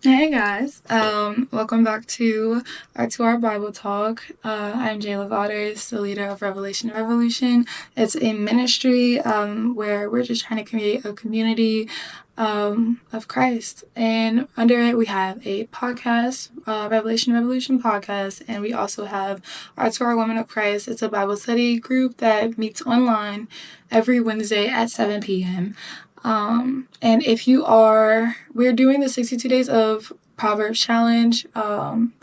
Hey guys, welcome back to our Bible talk. I'm Jayla Waters, the leader of Revelation Revolution. It's a ministry where we're just trying to create a community of Christ, and under it we have a podcast, Revelation Revolution podcast, and we also have our To Our Women of Christ. It's a Bible study group that meets online every Wednesday at 7 p.m. And if you are, we're doing the 62 days of Proverbs challenge. And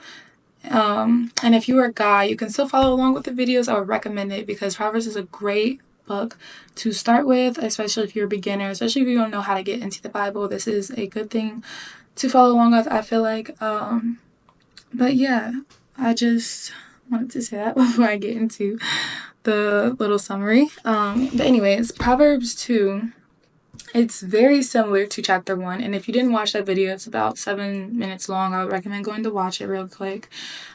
if you are a guy, you can still follow along with the videos. I would recommend it because Proverbs is a great book to start with, especially if you're a beginner, especially if you don't know how to get into the Bible. This is a good thing to follow along with, I feel like. But yeah, I just wanted to say that before I get into the little summary. But anyways, Proverbs 2. It's very similar to chapter 1, and if you didn't watch that video, it's about 7 minutes long. I would recommend going to watch it real quick,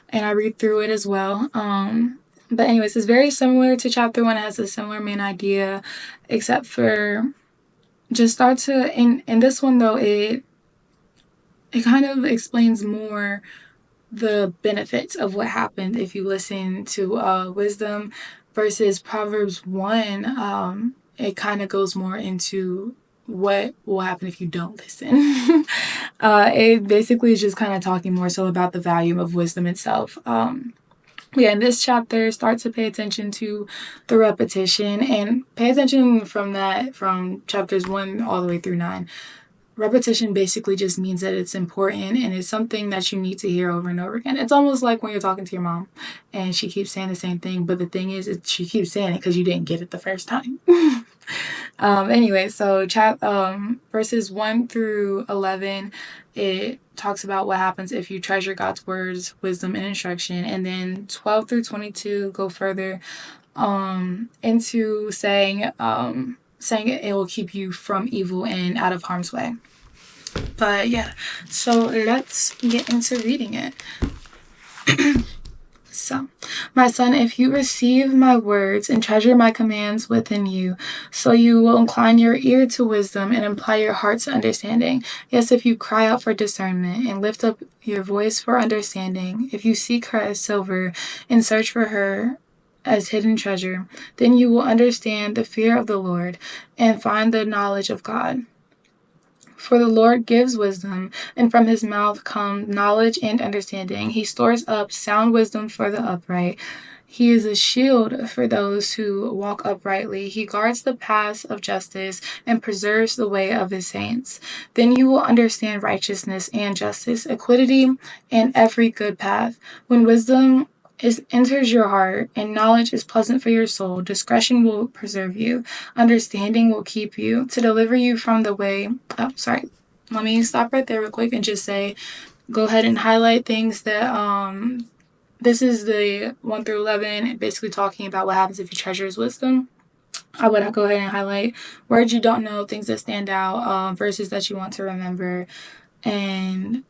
and I read through it as well. But anyways, it's very similar to chapter 1. It has a similar main idea, except for just start to in this one though, it kind of explains more the benefits of what happened if you listen to wisdom versus Proverbs 1. It kind of goes more into what will happen if you don't listen. It basically is just kind of talking more so about the value of wisdom itself. Yeah, in this chapter, start to pay attention to the repetition and pay attention from chapters 1 all the way through 9. Repetition basically just means that it's important and it's something that you need to hear over and over again. It's almost like when you're talking to your mom and she keeps saying the same thing, but the thing is, she keeps saying it because you didn't get it the first time. Anyway, so verses 1 through 11, it talks about what happens if you treasure God's words, wisdom, and instruction. And then 12 through 22 go further into saying it will keep you from evil and out of harm's way. But yeah, so let's get into reading it. So, my son, if you receive my words and treasure my commands within you, so you will incline your ear to wisdom and apply your heart to understanding. Yes, if you cry out for discernment and lift up your voice for understanding, if you seek her as silver and search for her as hidden treasure, then you will understand the fear of the Lord and find the knowledge of God. For the Lord gives wisdom, and from his mouth come knowledge and understanding. He stores up sound wisdom for the upright. He is a shield for those who walk uprightly. He guards the paths of justice and preserves the way of his saints. Then you will understand righteousness and justice, equity, and every good path. When wisdom enters your heart, and knowledge is pleasant for your soul, discretion will preserve you, understanding will keep you, to deliver you from the way. Oh, sorry. Let me stop right there real quick and just say, go ahead and highlight things that this is the 1 through 11, basically talking about what happens if you treasure his wisdom. I would go ahead and highlight words you don't know, things that stand out, verses that you want to remember, and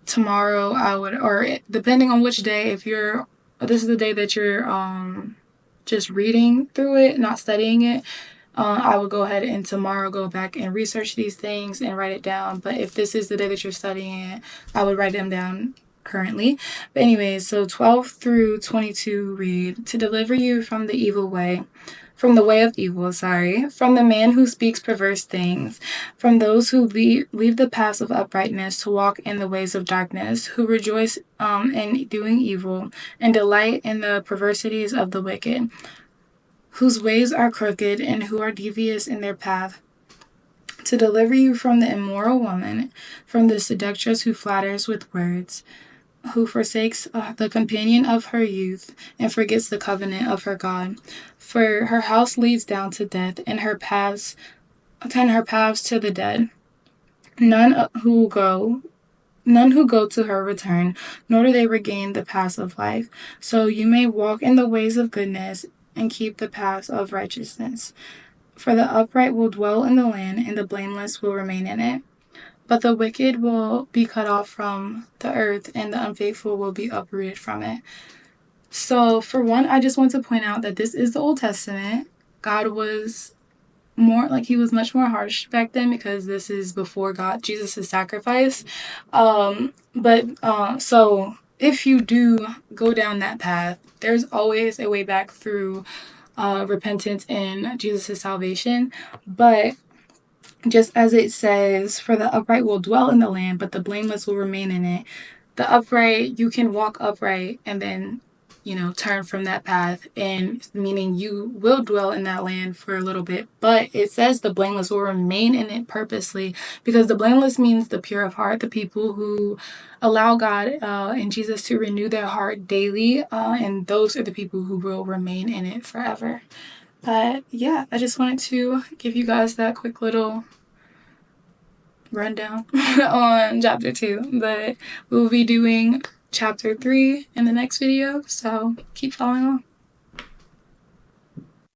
tomorrow I would, or depending on which day, if this is the day that you're just reading through it, not studying it, I would go ahead and tomorrow go back and research these things and write it down. But if this is the day that you're studying it, I would write them down currently. But anyways, so 12 through 22 read, to deliver you from the way of evil, from the man who speaks perverse things, from those who leave the paths of uprightness to walk in the ways of darkness, who rejoice in doing evil and delight in the perversities of the wicked, whose ways are crooked and who are devious in their path, to deliver you from the immoral woman, from the seductress who flatters with words, who forsakes the companion of her youth and forgets the covenant of her God. For her house leads down to death, and her paths to the dead. None who go to her return, nor do they regain the paths of life. So you may walk in the ways of goodness and keep the paths of righteousness. For the upright will dwell in the land, and the blameless will remain in it. But the wicked will be cut off from the earth, and the unfaithful will be uprooted from it. So, for one, I just want to point out that this is the Old Testament. God was more like he was much more harsh back then because this is before God Jesus' sacrifice. So if you do go down that path, there's always a way back through repentance and Jesus' salvation. But just as it says, for the upright will dwell in the land, but the blameless will remain in it. The upright, you can walk upright and then, turn from that path, and meaning you will dwell in that land for a little bit. But it says the blameless will remain in it purposely, because the blameless means the pure of heart, the people who allow God and Jesus to renew their heart daily, and those are the people who will remain in it forever. But yeah, I just wanted to give you guys that quick little rundown on chapter 2, but we'll be doing chapter 3 in the next video, so keep following along.